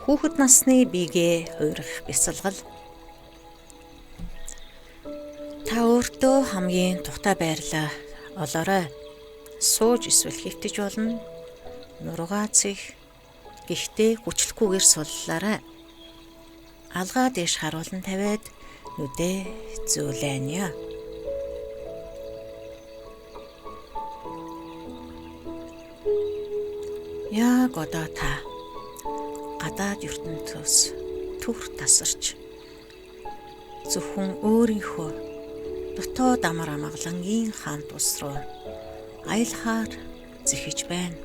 Хүүхэд насны биегээ хуурах бясалгал. Та өөртөө хамгийн тухтай байрлаа олоорой. Сууж эсвэл хэвтэж болно. Нуруугаа цэх. Гэхдээ хүчлэхгүйгээр суллаарай. Алгаа дээш харуулан тавиад нүдээ зүүлээнья. Яг одоо та гадаад ертөнцөөс түр тасарч зөвхөн өөрийнхөө дотоод амар амгалангийн хаант ус руу аялахаар зэхэж байна.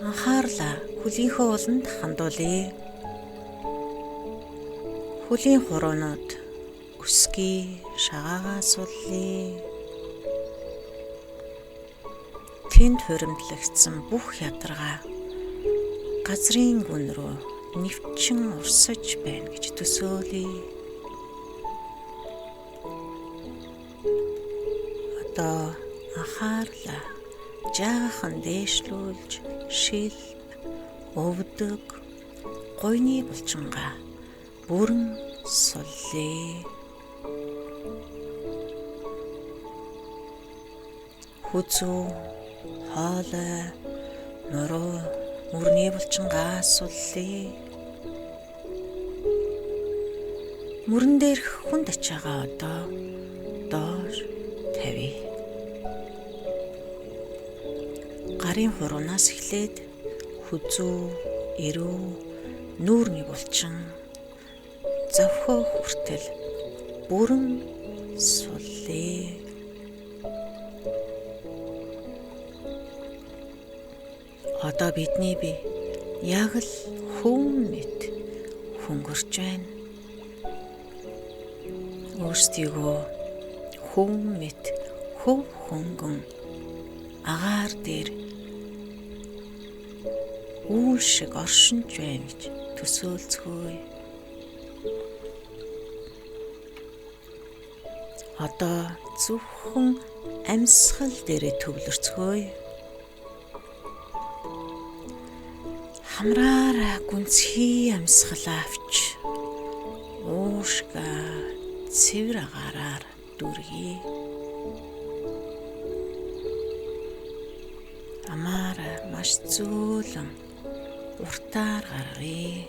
Анхаарлаа хөлийнхөө уланд хандуулъя. Хөлийн хуруунууд өсгий, шагаагаа суллъя. Тэнд хуримтлагдсан бүх ядаргаа газрын гүн рүү нэвчин урсаж байна гэж төсөөлье. Одоо анхаарлаа жаахан дээшлүүлж шилб, өвдөг, гойны булчингаа бүрэн суллъя. Хүзүү, хоолой, нуруу, мөрний булчингаа суллъя. Мөрөн дээрх хүнд ачаагаа одоо доош тавья. Гарын хуруунаас эхлээд хүзүү, эрүү, нүүрний булчин зовхоо хүртэл бүрэн суллъя. Одоо бидний бие яг л хүн мэт хөнгөрч байна. Өөрсдийгөө хүн мэт хөв хөнгөн агаар дээр үйл шиг оршинж байна гэж төсөөлцгөөе. Одоо зөвхөн амьсгал дээрээ төвлөрцгөөе. Хамраараа гүнзгий амьсгал авч уушгаа цэвэр агаараар дүргий. Амаараа маш зөөлөн уртаар гаргая.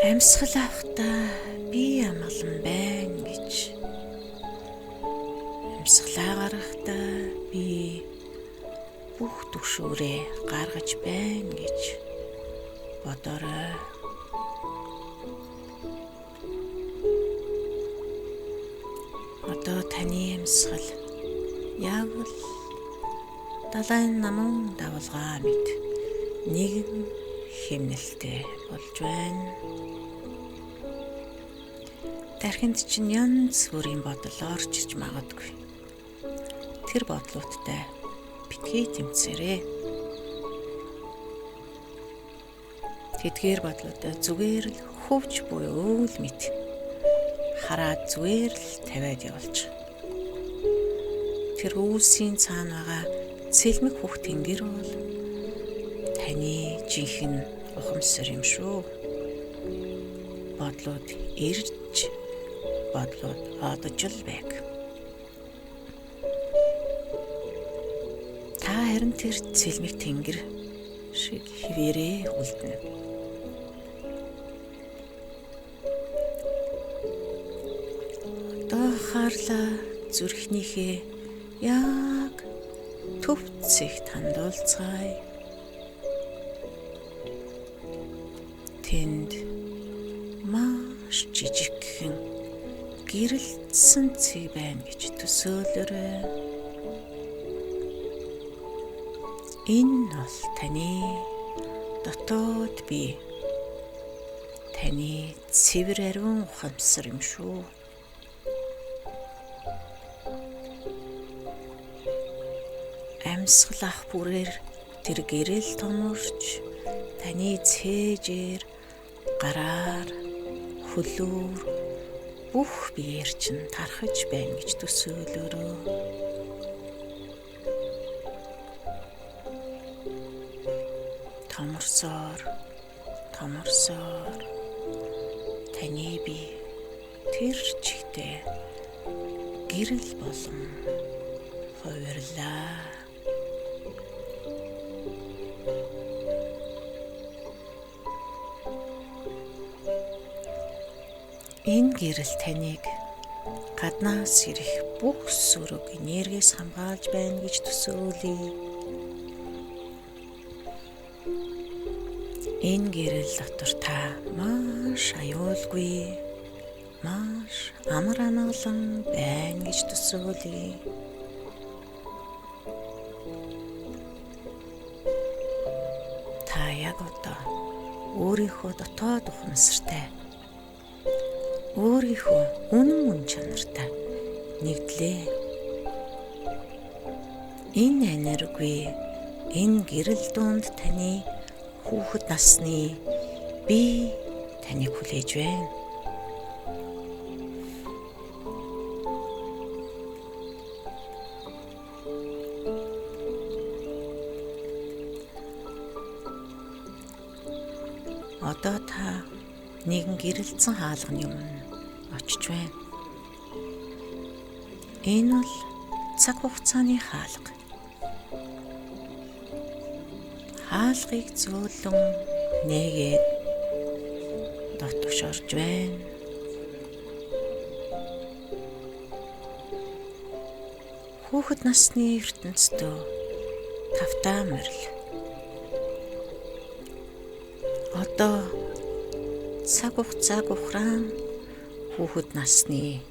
Амьсгал авахдаа би амгалан байна гэж, амьсгалаа гаргахдаа би бүх түгшүүрээ гаргаж байна гэж бодорой. Одоо таны амьсгал яг л далайн намун давалгаа мэт нэгэн хэмнэлтэй болж байна. Тархинд чинь янз бүрийн бодол орж иж магадгүй. Тэр бодлуудтай битгий тэмцээрэй. Тэдгээр бодлуудаа зүгээр л хөвч буюу өвөл мэт хараад зүгээр л тавиад явуулж. Тэр өвсийн цаана байгаа цэлмэг хөх тэнгэр бол таны жинхэнэ ухамсар юм шүү. Бодлууд ирж, бодлууд одож л байг. Та харин тэр цэлмэг тэнгэр шиг хിവэрээ үлдэнэ. Одоо хаарлаа зүрхнийхээ яг төв цэгт хандуулцгаая. Тэнд маш жижигхэн гэрэлтсэн цэг байна гэж төсөөлөөрэй. Энэ бол таны дотоод бие. Таны цэвэр ариун ухамсар юм шүү. Амьсгал ах бүрээр тэр гэрэл томорч таны цээжээр гараар хөлөөр бүх биеэр чинь тархаж байна гэж төсөөлөөрөө. Томорсоор таны бие тэр чигтээ гэрэл болон хувирлаа. Энэ гэрэл таныг гаднаас ирэх бүх сүрэг энергиэс хамгаалж байна гэж төсөөлье. Энэ гэрэл дотор та маш аюулгүй, маш амар амгалан байна гэж төсөөлье. Та яг одоо өөрийнхөө дотоод ухамсартай, өөрийнхөө үнэн мөн чанартай нэгдлээ. Энэ энерги, энэ гэрэл донд таны хүүхэд насны би таныг хүлээж байна. Одоо та нэгэн гэрэлцэн хаалганы өмнө очиж байна. Энэ бол цаг хугацааны хаалга. Хаалгыг зөөлөн нээгээд дотогш орж байна. Хүүхэд насны ертөнцийн тавтаа морил. Одоо цаг хугацааг ухраан хүүхэд насны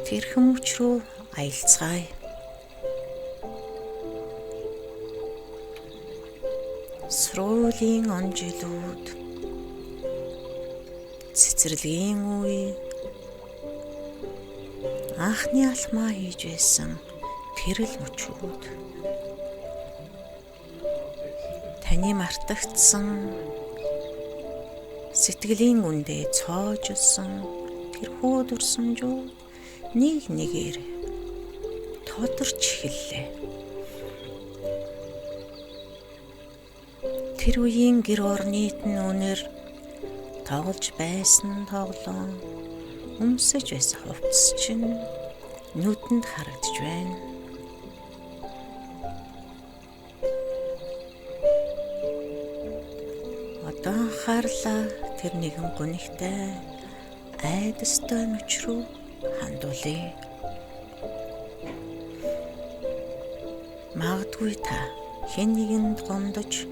тэрхэн мөч рүү аялцгаая. Сруулын он жилүүд, цэцэрлэгийн үе, анхны алхмаа хийж байсан тэрэл мөчүүд, таны мартагдсан сэтгэлийн үндэ цоожсон тэрхүү дурсамжууд нэг нэгээр тодорч эхэллээ. Тэр үеийн гэр орнитын үнэр тоглож байсан тоглоом, өмсөж байсан хувцас чинь нүдэнд харагдж байна. Одоо анхаарлаа тэр нэгэн гунигтай айдастай мөч рүү хандуулъя. Магадгүй та хэн нэгэнд гомдож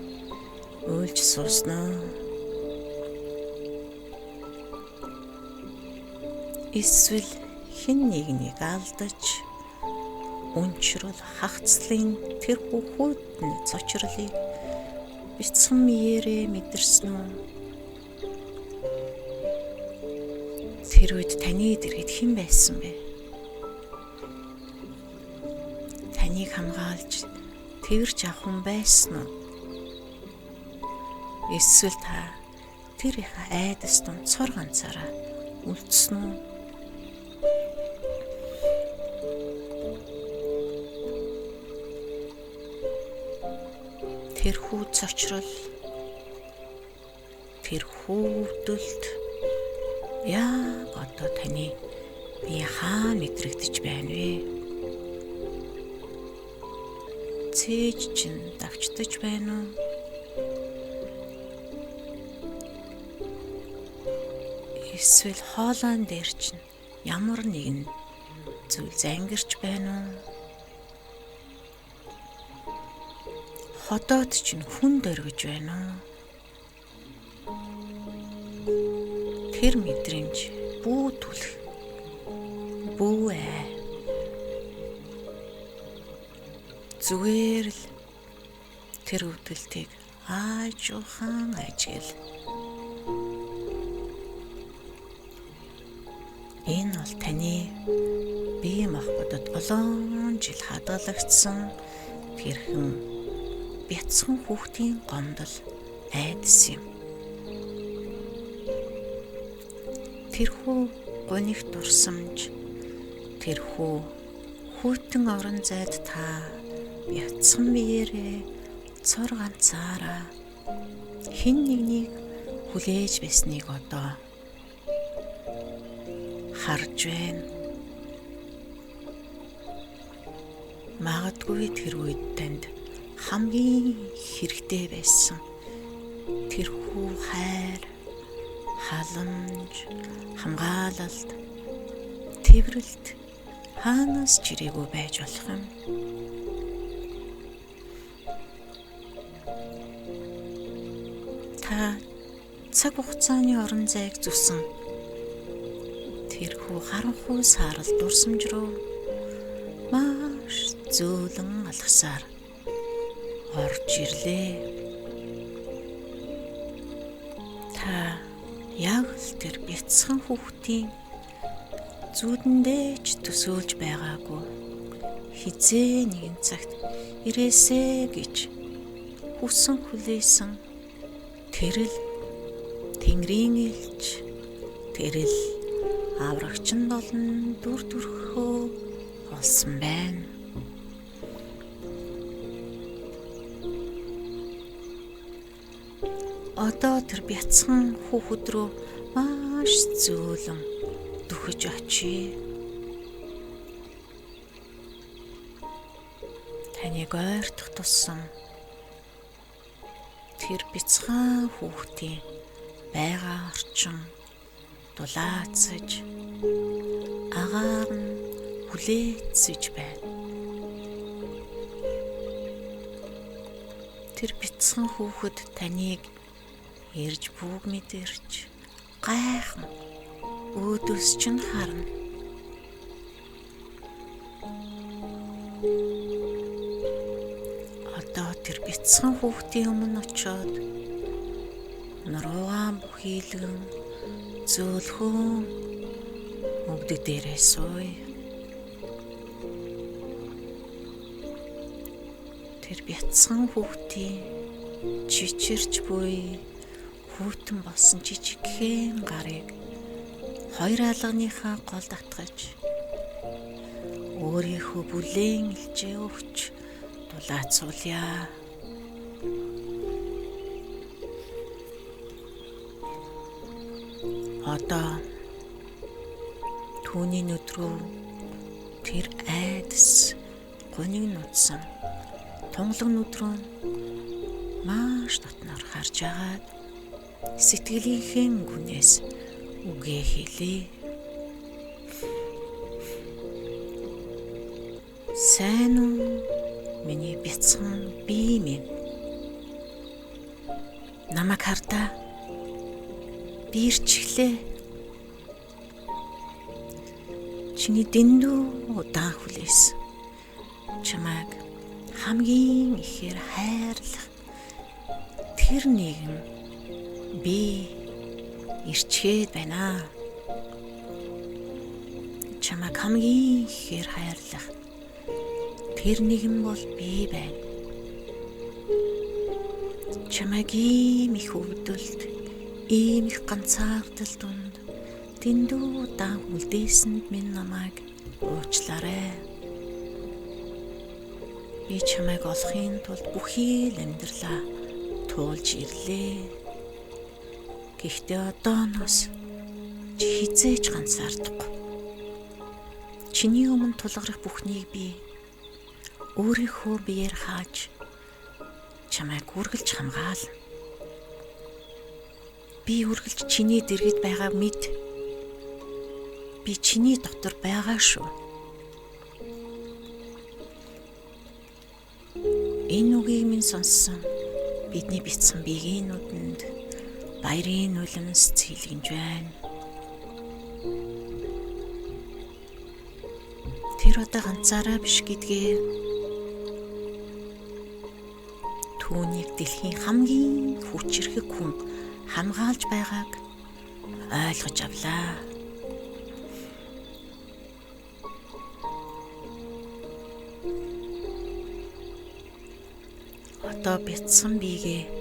уйлж сууснаа. Эсвэл хэн нэгнийг алдаж өнчрөл хагцлын тэр хүүхдний цочрлыг бяцхан мээрээ мэдэрсэн үү? Тэр үед таны дэргэд хэн байсан бэ? Таныг хамгаалж тэрж авах хүн байсан уу? Эсвэл та тэр их айдас дунд цор ганцаараа үлдсэн үү? Тэрхүү цочрол, тэрхүү өвдөлт яг одоо таны бие хаа мэдрэгдэж байна вэ? Цээж чинь давчдаж байна уу? Эсвэл хоолойн дээр чинь ямар нэгэн зүйл зангирч байна уу? Хотоод чинь хүн дөргиж байна уу? Тэр мэдрэмж бүү түлх. Бүү ээ. Зүгээр л тэр өвдөлтийг аажуухан ажигл. Энэ бол таны бие махбодод олон жил хадгалагдсан тэрхэн бяцхан хүүхдийн гомдол айдас юм. тэрхүү гоних дурсамж, тэрхүү хүйтэн орон зайд та бяцхан биеэрээ цор ганцаараа хэн нэгнийг хүлээж байсныг одоо харж байна. Магадгүй тэр үед танд хамгийн хэрэгтэй байсан тэрхүү хайр, халамж, хамгаалалт, тэврэлт хаанаас ч ирээгүй байж болох юм. Та цаг хугацааны орон зайг зүсэн тэрхүү харанхуй саарал дурсамж руу маш зөөлөн алхасаар орж ирлээ. Та яг л тэр бяцхан хүүхдийн зүудэндээ ч төсөөлж байгаагүй хизээ нэгэн цагт ирээсэ гэж хүсэн хүлээсэн тэрэл Тэнгэрийн элч, тэрэл аврагчин болон дүр төрхөө олсон байна. Одоо тэр бяцхан хүүхэд рүү маш зөөлөн дөхөж очие. Таныг ойртох тусам тэр бяцхан хүүхдийн байгаа орчин дулаацж агаар нь хүлээцэж байна. Тэр бяцхан хүүхэд таныг ирж бүг мэдэрч гайхан өөдөөс чинь харна. Одоо тэр бяцхан хүүхдийн өмнө очиод нуруугаан бүхийлгэн зөөлхөн мөгдөг дээрээ сууя. Тэр бяцхан хүүхдийн чичирч буй хүүтэн болсон жижигхэн гарыг хоёр алганыхаа гол татгаж өөрийнхөө бүлээн илжээ өгч дулаацуулъя. Одоо түүний нүд рүү тэр айдас гуниг нутсан тунгалаг нүд рүү маш дотноор харж агаад сэтгэлийнхээ гүнээс үгээ хэлээ. Сайн уу миний бяцхан бие минь? Намайг хардаа би ирчихлээ. Чиний дэндүү удаан хүлээс чамайг хамгийн ихээр хайрлах тэр нэгэн би ирчээд байна. Чамайг хамгийн ихээр хайрлах тэр нэгэн бол би байна. Чамайг ийм их өвдөлт, ийм их ганцаардал дунд дэндүү удаан үлдээсэнд минь намайг уучлаарай. Би чамайг олохын тулд бүхий л амьдралаа туулж ирлээ. Гэхдээ одооноос чи хизээж ганцаардахгүй. Чиний өмнө тулгарх бүхнийг би өөрийнхөө биеэр хааж чамайг үргэлж хамгаална. Би үргэлж чиний дэргэд байгааг мэд. Би чиний дотор байгаа шүү. Энэ үгийг минь сонссон бидний бяцхан биеийн нүдэнд баярын нулимс цэлгэнж байна. Тэр одоо ганцаараа биш гэдгээ түүнийг дэлхийн хамгийн хүчирхэг хүн хамгаалж байгааг ойлгож авлаа. Одоо бяцхан биегээ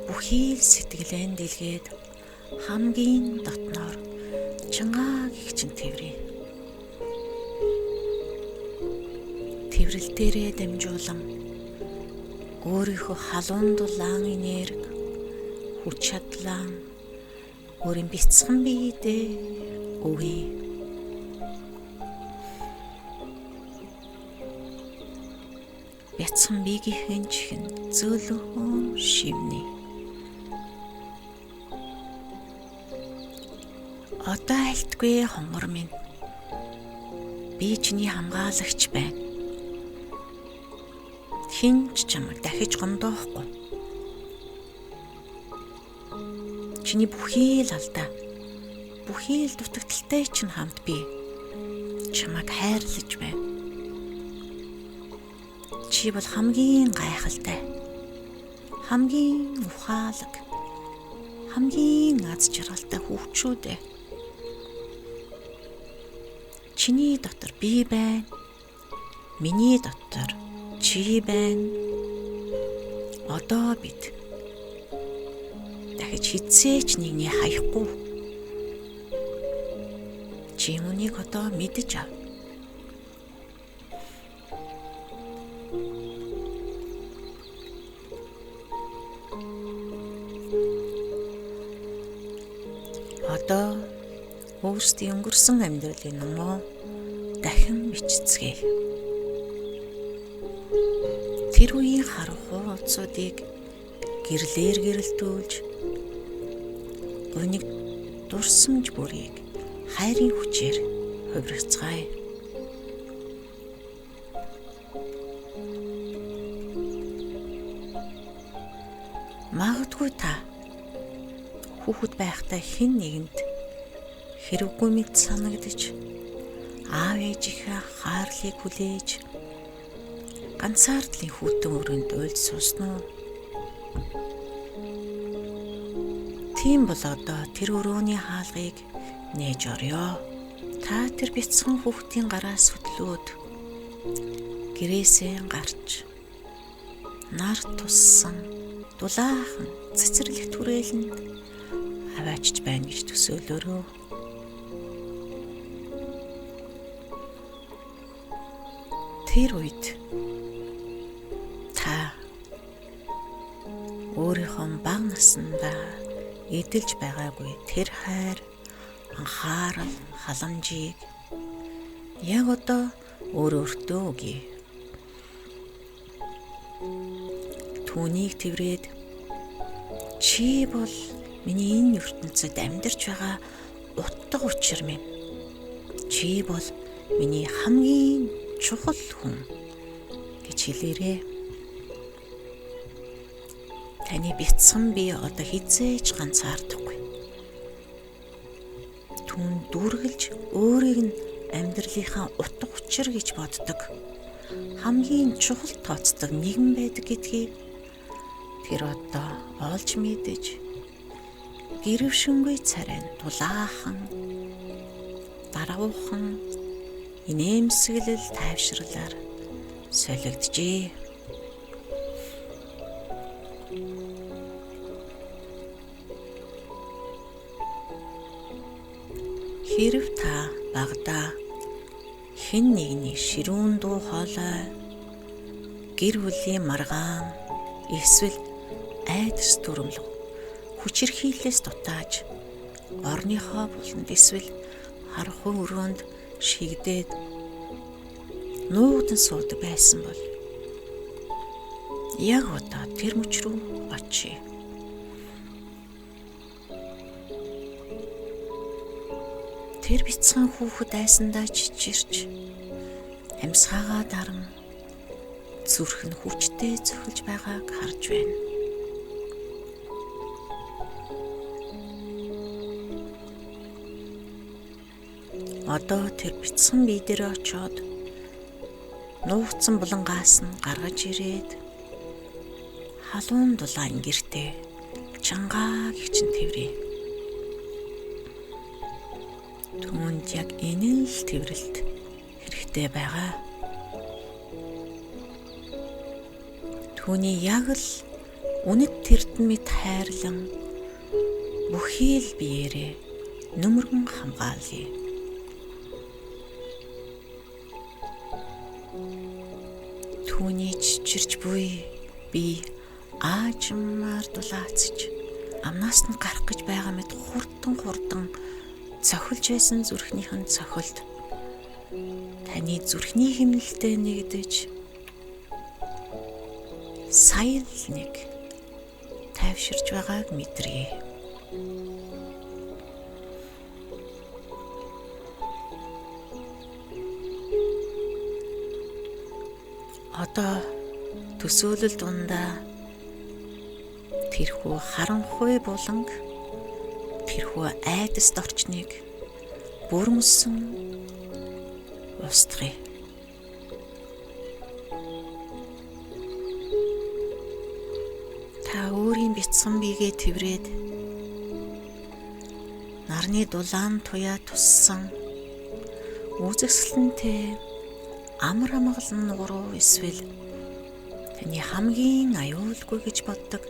бүхий л сэтгэлэн дэлгээд хамгийн дотноор чангаа гихчин тэврээ. Тэврэл дээрээ дамжуулан өөрийнхөө халуун дулаан энерги, хүч чадлаа өөрийн бяцхан биедээ өгье. Бяцхан биеийн чихэн зөөлөн шивнэ. Одоо альтгүй хонгор минь. Би чиний хамгаалагч байна. Хинч чамайг дахиж гомдоохгүй. Чиний бүхий л алдаа. Бүхий л дутагдaltaй чинь хамт би чамайг хайрлаж байна. Чи бол хамгийн гайхалтай. Хамгийн ухаалаг. Хамгийн аз жаргалтай хүүхчүүд ээ. Чиний дотор би байна. Миний дотор чи байна. Одоо бид дахиж хизээч нэгний хаяхгүй. Чи үүнийг одоо мэдэж ав. Одоо өөрсдийн өнгөрсөн амьдралын номоо дахин бичцгээе. Тэр үеийн харах хуудсуудыг гэрлээр гэрэлтүүлж, өнөг дурсамж бүрийг хайрын хүчээр хувирцгаая. Магадгүй та хүүхэд байхдаа хэн нэгэнд хэрэггүй мэд санагдаж, аав ээжийнхээ хаарлыг хүлээж ганцаардлын хүүтэн өрөөнд уйлж сууснаа. Тийм бол одоо тэр өрөөний хаалгыг нээж орё. Та тэр бяцхан хүүхдийн гараас хөдлөөд гэрээсээ гарч нар туссан дулаахан цэцэрлэг түрээлэнд аваачж байна гэж төсөөлөөрөө. Тэр үед та өөрийнхөө бага наснда эдэлж байгаагүй тэр хайр, анхаарал, халамжийг яг одоо өөртөө өгье. Түүнийг тэврээд чи бол миний энэ ертөнцид амьдарч байгаа утга учир минь. Чи бол миний хамгийн чухал хүн гэж хэлээрэй. Таны бяцхан би одоо хизээж ганцаардахгүй. Түүн дүргэлж өөрийг нь амьдралынхаа утга учир гэж боддог. Хамгийн чухал тооцдог нэгэн байдаг гэдгийг тэр одоо олж мэдэж гэрвшингүй царайн дулаахан, даруухан, инээмсэглэл тайвшруулаар солигджээ. Хэрв та багада хэн нэгний ширүүн дуу хоолой, гэр бүлийн маргаан, эсвэл айдас дүрмлэг хүчирхийллээс дутааж орныхоо буланд эсвэл харахуй өрөөнд шигдээд нуугдан суудаг байсан бол яг одоо тэр мөч рүү очие. Тэр бяцхан хүүхэд айсандаа чичирч амьсгаагаа даран зүрх нь хүчтэй цохилж байгааг харж байна. Одоо тэр бяцхан бие дээр очиод нуугдсан булангаас нь гаргаж ирээд халуун дулаан гэртээ чангаа гихчин тэврээ. Түүнд яг энэ л тэврэлт хэрэгтэй байгаа. Түүний яг л үнэт тэрдэн мэд хайрлан бүхий л биеэрээ нүмергэн хамгаалъя. Түүний чичирч буй би аажмаар дулаацж амнаас нь гарах гэж байгаа мэт хурдан цохилж байсан зүрхнийхэн цохилд таны зүрхний хэмнэлтэд нэгдэж сая л нэг тайвширч байгааг мэдрээ. Одоо төсөөлөл дундаа тэрхүү харанхуй буланг, тэрхүү айдаст орчныг бүрмөсөн устгая. Та өөрийн бяцхан биегээ тэврээд нарны дулаан туяа туссан үзэсгэлэнтэй амар амгалан нууруу эсвэл таны хамгийн аюулгүй гэж боддог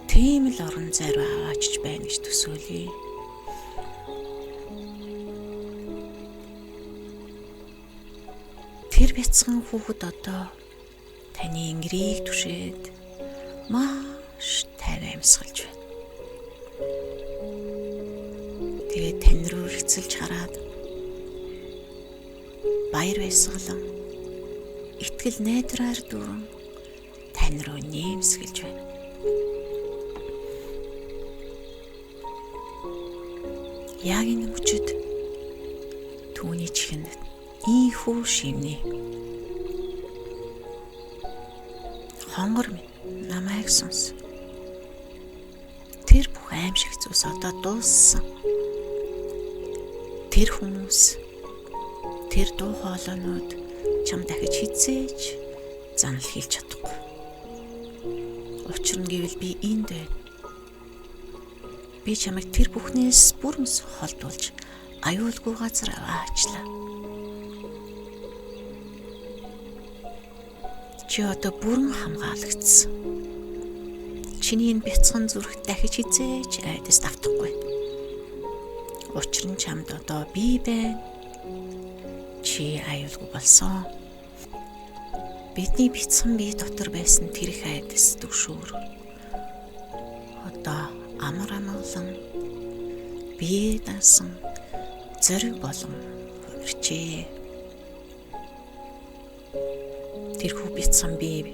тийм л орон зай руу аваачж байна гэж төсөөлье. Тэр бяцхан хүүхэд одоо таны ингэрийг түшээд маш тайван амьсгалж байна. Тэгээд тань руу ихцэлж хараад баяр баясгалан итгэл найдраар дүүрэн тань руу нэмсгэлж байна. Яг энэ мөчөд түүний чихэнд ийхүү шивнэ. Хонгор минь намайг сонс. Тэр бүх аимшиг зүйлс одоо дууссан. Тэр хүмүүс, тэр дуу хоолойнууд чам дахиж хизээж занал хийлж чадахгүй. Учир нь гэвэл би энд байна. Би чамайг тэр бүхнээс бүрмс холдуулж аюулгүй газар аваачлаа. Чи одоо бүрэн хамгаалагдсан. Чиний энэ бяцхан зүрх дахиж хизээж айдаст автахгүй. Учир нь чамд одоо би байна. Чи аюулгүй болсон. Бидний бяцхан бие дотор байсан тэр их айдас төгшөөр. Одоо амар амгалан бие даасан зориг болон хувирчээ. Тэрхүү бяцхан бие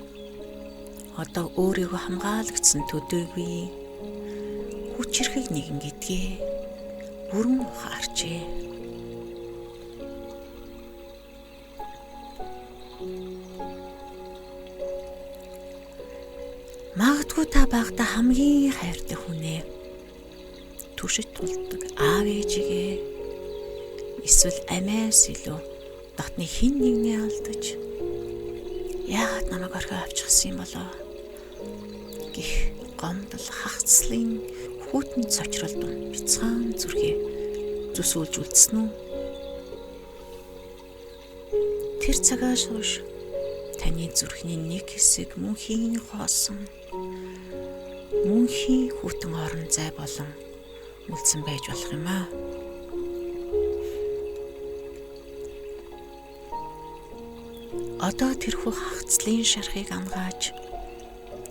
одоо өөрийгөө хамгаалагдсан төдийгүй хүчирхэг нэгэн гэдгээ бүрэн ухаарчээ. Магадгүй та багада хамгийн хайртай хүнээ, түшиж тулдаг аав ээжигээ, эсвэл амиас илүү дотны хэн нэгнээ алдаж яагаад намайг орхио авчихсан юм болоо гэх гомдол хагцлын хүүтэн цочролд бяцхан зүрхээ зүсүүлж үлдсэн үү? Тэр цагаас хойш таны зүрхний нэг хэсэг мөнхийн хоосон, мөнхийн хүүтэн орон зай болон үлдсэн байж болох юм аа. Одоо тэрхүү хагцлын шархыг амгааж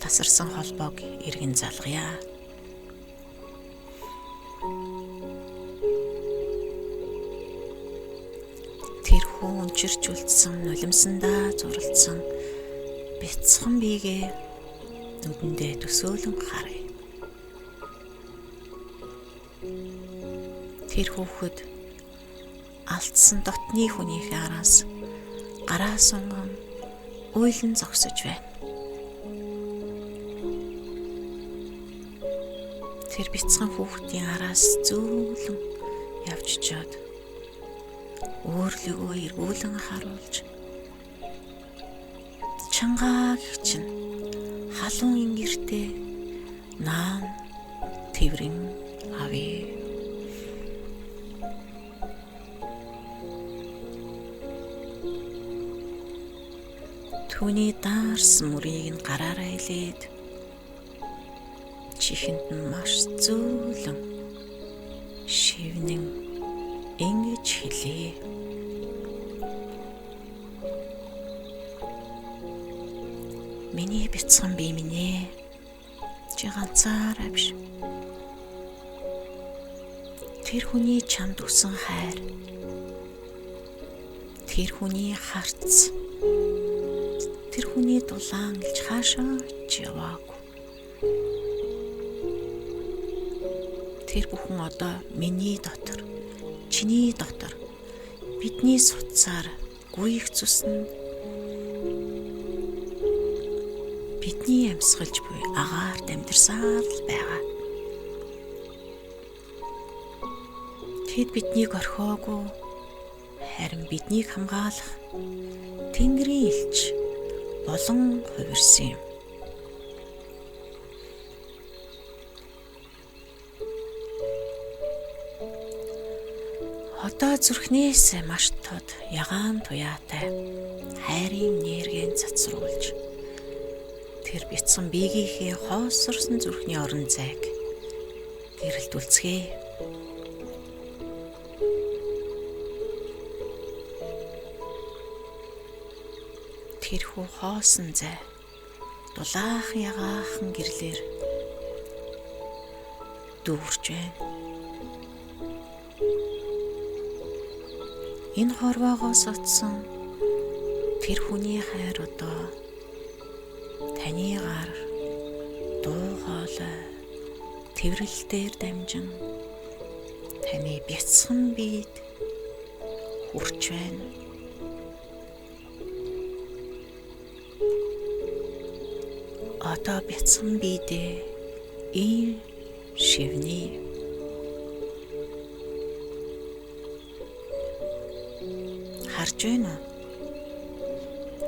тасарсан холбоог эргэн залгая. Тэрхүү өнчирч үлдсэн нулимсандаа зуралдсан бяцхан биегээ нүдэндээ төсөөлөн харъя. Тэр хүүхэд алдсан дотны хүнийхээ араас гараа сунган уйлан зогсож байна. Тэр бяцхан хүүхдийн араас зөөлөн явж чад өөрлөгөө эргүүлэн харуулж чангааг чинь халуун ингэртэй наан тэврэн авъя. Түүний даарсан мөрийг нь гараараа илээд чихэнд нь маш зөөлөн шивнэн ингэж хэлээ. Миний бяцхан бие минь ээ. Чи ганцаараа биш. Тэр хүний чамд өгсөн хайр, тэр хүний харц, тэр хүний дулаан гэлж хаашаа ч яваагүй. Тэр бүхэн одоо миний дотор, чиний дотор бидний суцаар гүйх цусна. Бидний амьсгалж буй агаарт амьдарсаар л байгаа. Тэд биднийг орхиогүй, харин биднийг хамгаалах Тэнгэрийн элч болон хувирсан юм. Одоо зүрхнээс маш тод ягаан туяатай хайрын энергийн цацруулж тэр бяцхан биегийнхээ хоосорсон зүрхний орон зайг гэрэлтүүлцгээе. Тэрхүү хоосон зай дулаахан ягаахан гэрлэр дүүрч байна. Энэ хорвоогоос утсан тэр хүний хайр одоо таны гар, дуу хоолой, тэврэлтээр дамжин таны бяцхан биед хүрч байна. Одоо бяцхан биедээ ийм шивнээ. Харж байна уу?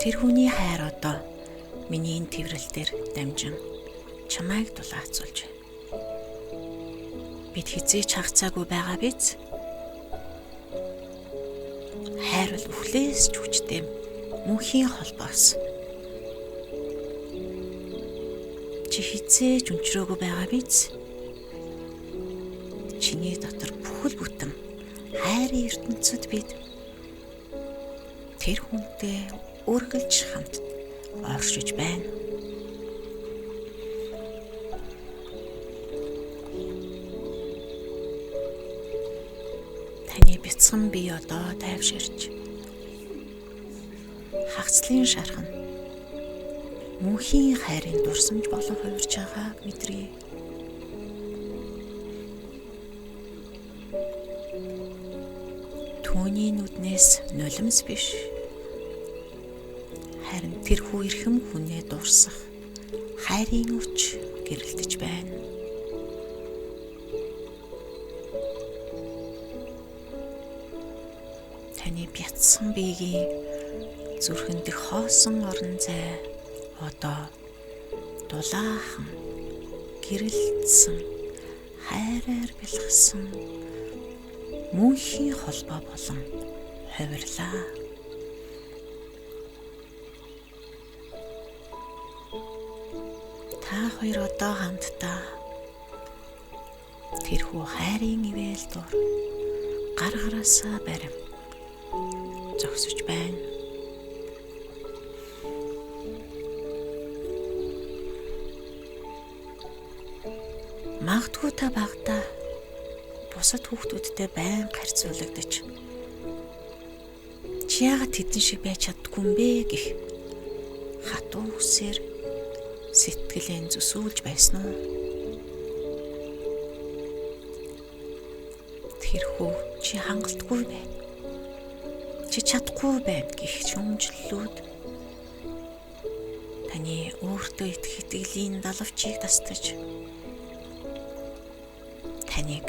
Тэр хүний хайр одоо миний энэ тэврэлтээр дамжин чамайг дулаацуулж байна. Бид хизээч хагацаагүй байгаа биз? Хайр бол үхлээс ч хүчтэй мөнхийн холбоос. Чи хизээч өнчрөөгүй байгаа биз? Чиний дотор бүхэл бүтэн хайрын ертөнцид бид тэр хүнтэй үргэлж хамт оршиж байна. Таны бяцхан бие одоо тайвширч хагцлын шархан мөнхийн хайрын дурсамж болон хувирж байгааг мэдрээ. Түүний нүднээс нулимс биш, харин тэрхүү эрхэм хүнээ дурсах хайрын өч гэрэлтэж байна. Таны бяцхан биеийн зүрхэн дэх хоосон орон зай одоо дулаахан гэрэлтсэн хайраар бэлгсэн мөнхийн холбоо болон хувирлаа. Та хоёр одоо хамтдаа тэрхүү хайрын ивэл дур гар гараасаа барим зогсож байна. Магадгүй та багтаа бусад хүүхдүүдтэй байнга харьцуулагдаж чи яагаад тэдэн шиг байж чаддгүй юм бэ гэх хатуу үсээр сэтгэлээ зүсүүлж байсан уу? Тэрхүү чи хангалтгүй байна. Чи чадахгүй байна гэх шүүмжлэлүүд таны өөртөө итгэх итгэлийн далавчийг тастаж таныг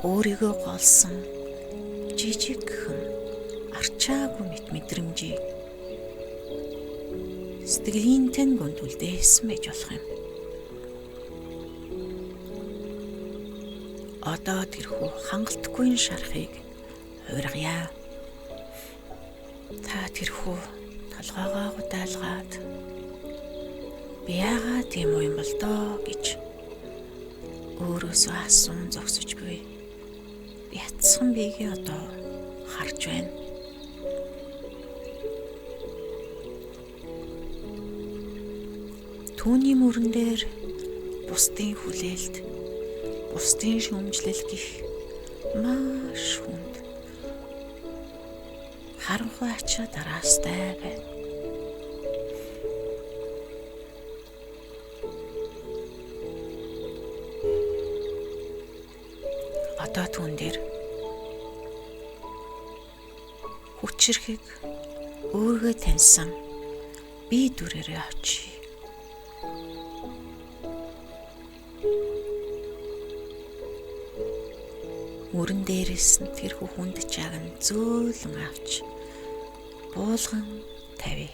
өөрийгөө голсон жижигхэн арчаагүй мэт мэдрэмжийг сэтгэлийн тань гүндүүлдээсэн байж болох юм. Одоо тэрхүү хангалтгүй шарахыг хувиргая. Та тэрхүү толгоогоо гудайлгаад би яагаад тийм юм бол доо гэж өөрөөсөө асуун зогсож буй. бяцхан биегээ одоо харж байна. Түүний мөрөн дээр бусдын хүлээлт, бусдын шүүмжлэл гих маш хүнд харанхуй ачаа дараастай байна. Одоо түүн дээр хүчрхэг өөргөө таньсан бие дүрээрээ очие. Мөрөн дээрээс нь тэрхүү хүнд чаг нь зөөлөн авч буулган тавь.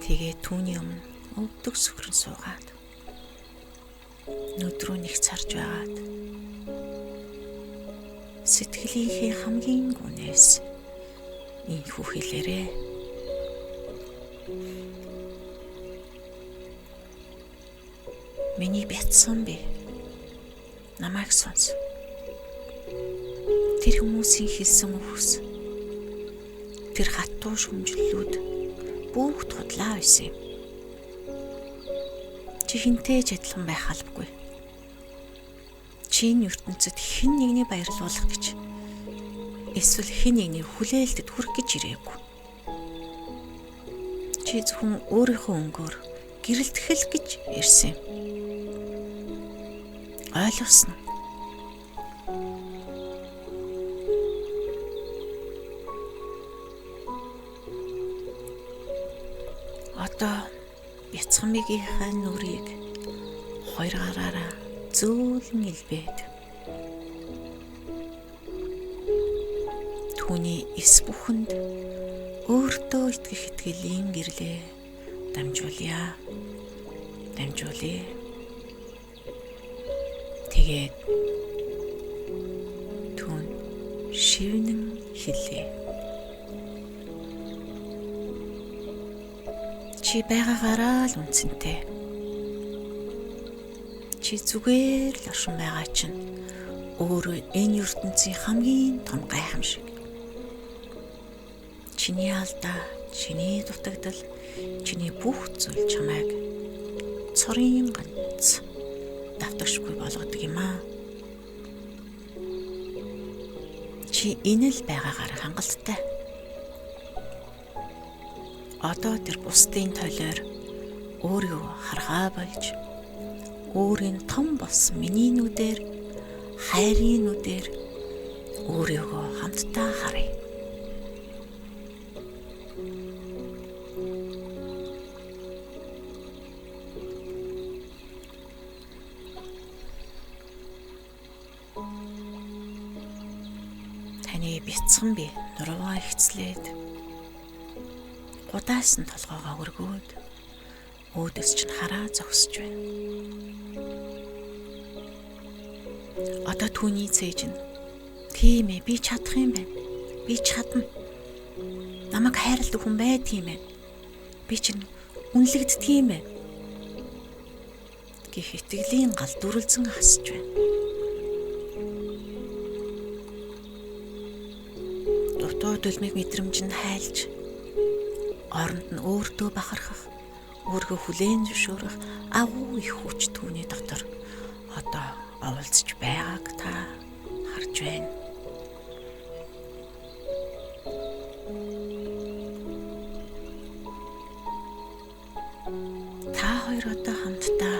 Тэгээ түүний өмнө өвдөг сүрэн суугаад нүдрүү нэг царж байгаад сэтгэлийнхээ хамгийн гүнээс инхүү хэлээрээ. Миний бяцсан би намайг сонс. Тэр хүмүүсийн хэлсэн үгс, тэр хатуу шүмжлэлүүд бүгд худлаа байсан юм. Чи хинтэй ч адилхан байх албагүй. Чиний ертөнцид хэн нэгний баярлуулах гэж эсвэл хэн нэгний хүлээлтэд хүрэх гэж ирээгүй. Чи зөвхөн өөрийнхөө өнгөөр гэрэлтэх гэж ирсэн юм. Ойлгосноо. Одоо бяцхан мигийнхаа нүрийг хоёр гараараа зөөлөн илбээд түүний эс бүхэнд өөртөө итгэх итгэлийн гэрлээ дамжуулъя. Тэгээд түүн шивнэн хэлээ. Чи байгаагаараа л үнцэнтэй. Чи зүгээр л оршин байгаа чинь өөрөө энэ ертөнцийн хамгийн том гайхамшиг. Чиний алдаа, чиний дутагдал, чиний бүх зүйл чамайг цорын ганц давтагшгүй болгодог юм аа. Чи энэ л байгаагаар хангалттай. Одоо тэр бусдын тойлоор өөрийгөө харгаа болж өөрийн том болсон миний нүдээр, хайрын нүдээр өөрийгөө хамтдаа харъя. Таны бяцхан би нуруугаа ихцлээд гудаас нь толгоогоо өргөөд өөдөөс чинь хараа зогсож байна. Одоо түүний цээж нь тийм ээ, би чадах юм байна. Би чадна. Намайг хайрладаг хүн байт юм байна. Би чинь үнэлэгддэг юм байна. Гэх итгэлийн гал дүрлзэн хасж байна. Дутуу дөлмийг мэдрэмж нь хайлж оронд нь өөртөө бахархах, өөргөө хүлээн зөвшөөрөх агуу их хүч түүний дотор одоо оволцож байгааг та харж байна. Та хоёр одоо хамтдаа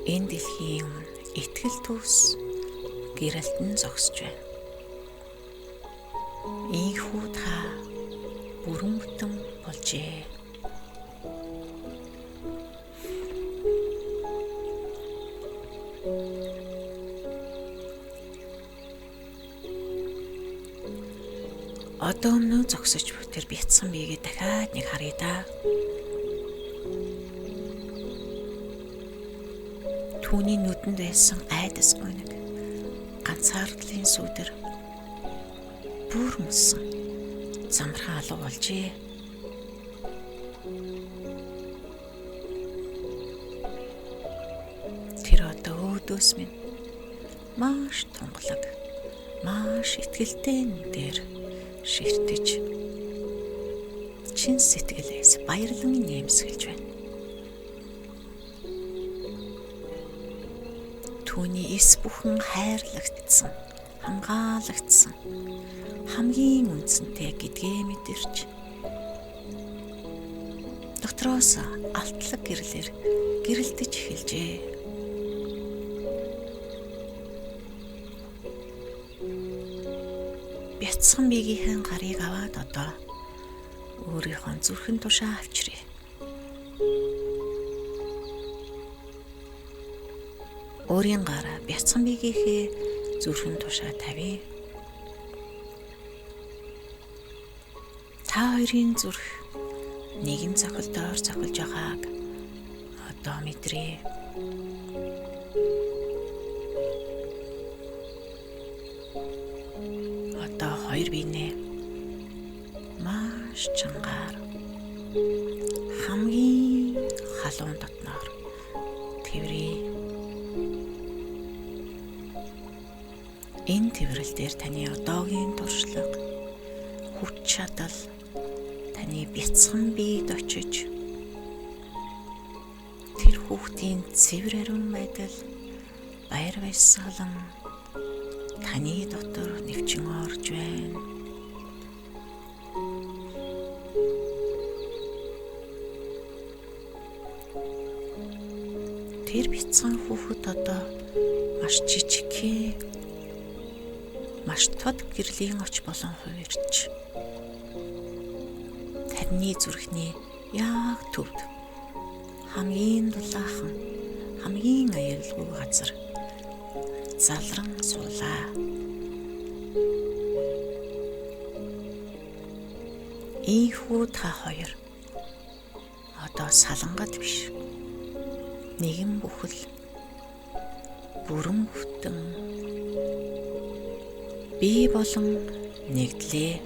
энэ дэлхийн өмнө итгэл төс гэрэлтэн зогсож байна. Ийхүү та бүрэн бүтэн болжээ. Одоо өмнө зогсож тэр бяцсан биегээ дахиад нэг харъя да. Түүний нүдэнд байсан айдас гоног ганцаардлын сүдэр бүр мөсөн замрхан алуу болжээ. өлтөөс минь маш тунгалаг, маш итгэлтэй дээр ширтэж чин сэтгэлээс баярлан нэмсгэлж байна. Түүний эс бүхэн хайрлагдсан, хамгаалагдсан хамгийн үндсэнтэй гэдгээ мэдэрч дотроос алтлаг гэрлэр гэрэлтэж эхэлжээ. Бяцхан биегийнхэн гарыг аваад одоо өөрийнхөө зүрхэн тушаа авчиръя. Өөрийн гараа бяцхан биегийнхээ зүрхэн тушаа тавья. Та хоёрын зүрх нэгэн цохилдоор цохилж байгааг одоо мэдрээ. Одоо хоёр биенээ маш чангаар хамгийн халуун дотноор тэврээ. Энэ тэврэл дээр таны одоогийн туршлага, хүч чадал таны бяцхан биед очиж тэр хүүхдийн цэвэр ариун байдал, баяр баясгалан таны дотор нэвчин орж байна. Тэр бяцхан хүүхэд одоо маш жижигхэн, маш тод гэрлийн оч болон хувирч таны зүрхний яг төвд хамгийн дулаахан, хамгийн аюулгүй газар залран суулаа. Ийхүү та хоёр одоо салангат биш, нэгэн бүхэл бүрэн бүтэн бие болон нэгдлээ.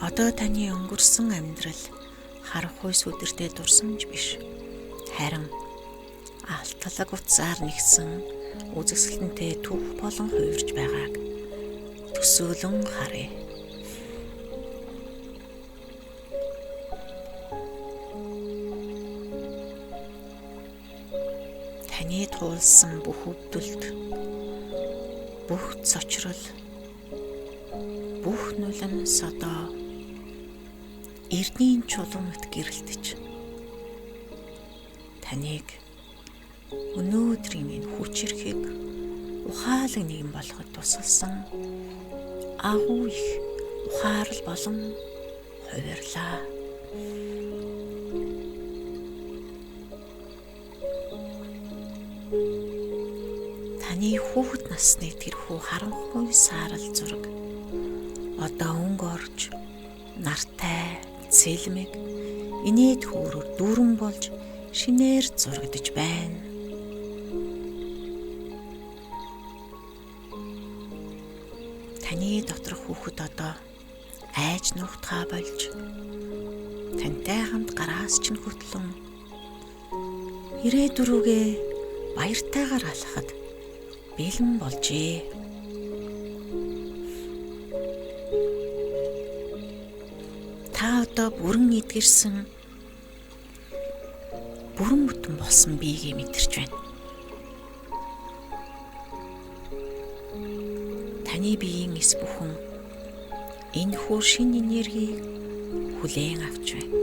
Одоо таны өнгөрсөн амьдрал харанхуй сүдэртэй дурсамж биш, харин алтлаг утсаар нэгсэн үзэсгэлэнтэй түүх болон хувирж байгааг төсөөлөн харъя. Таны туулсан бүх өвдөлт, бүх цочрол, бүх нулимс одоо эрдний чулуунт гэрэлтэж таныг өнөөдрийн энэ хүчирхэг ухаалаг нэгэн болгоход тусалсан агуу их ухаарл болон хувирлаа. Таны хүүхэд насны тэрхүү харанхуй саарал зураг одоо өнгө орж нартай цэлмэг инээд хөөрөөр дүүрэн болж шинээр зурагдж байна. Таны доторх хүүхэд одоо айж нухтаа болж тантай хамт гараас чинь хөтлөн ирээдүрүүгээ баяртайгаар алхахад бэлэн болжээ. Та одоо бүрэн эдгэрсэн, бүрэн бүтэн болсон биегээ мэдэрч байна. Таны биеийн эс бүхэн энэ хүү шинэ энергийг хүлээн авч байна.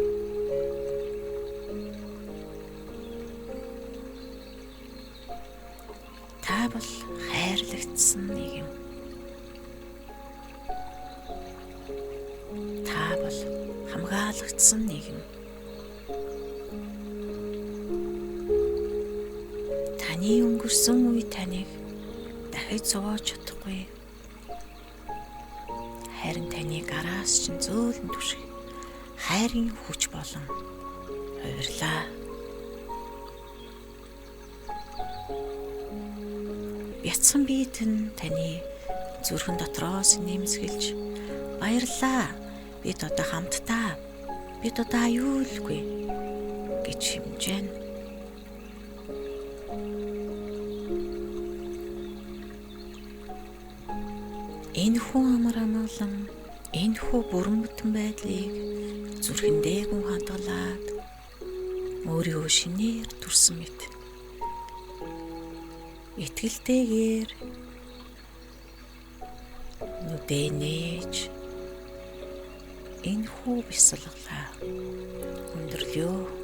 Та бол хайрлагдсан нэгэн. Та бол хамгаалагдсан нэгэн. Таны өнгөрсөн үе таныг дахиж зовоож чадахгүй. Харин таны гараас чинь зөөлөн түшиг хайрын хүч болон хувирлаа. Бяцхан биед нь таны зүрхэн дотроос нэмсгэлж баярлаа. Бид одоо хамтдаа. Бид одоо аюулгүй гэж хэмжээн. Энэхүү амар амгалан, энэхүү бүрэн бүтэн байдлыг зүрхэндээ гүн хадгалаад өөрийгөө шинээр төрсөн мэт итгэлтэйгээр нүдээ нээж энэхүү бясалгалаа өндөрлөө.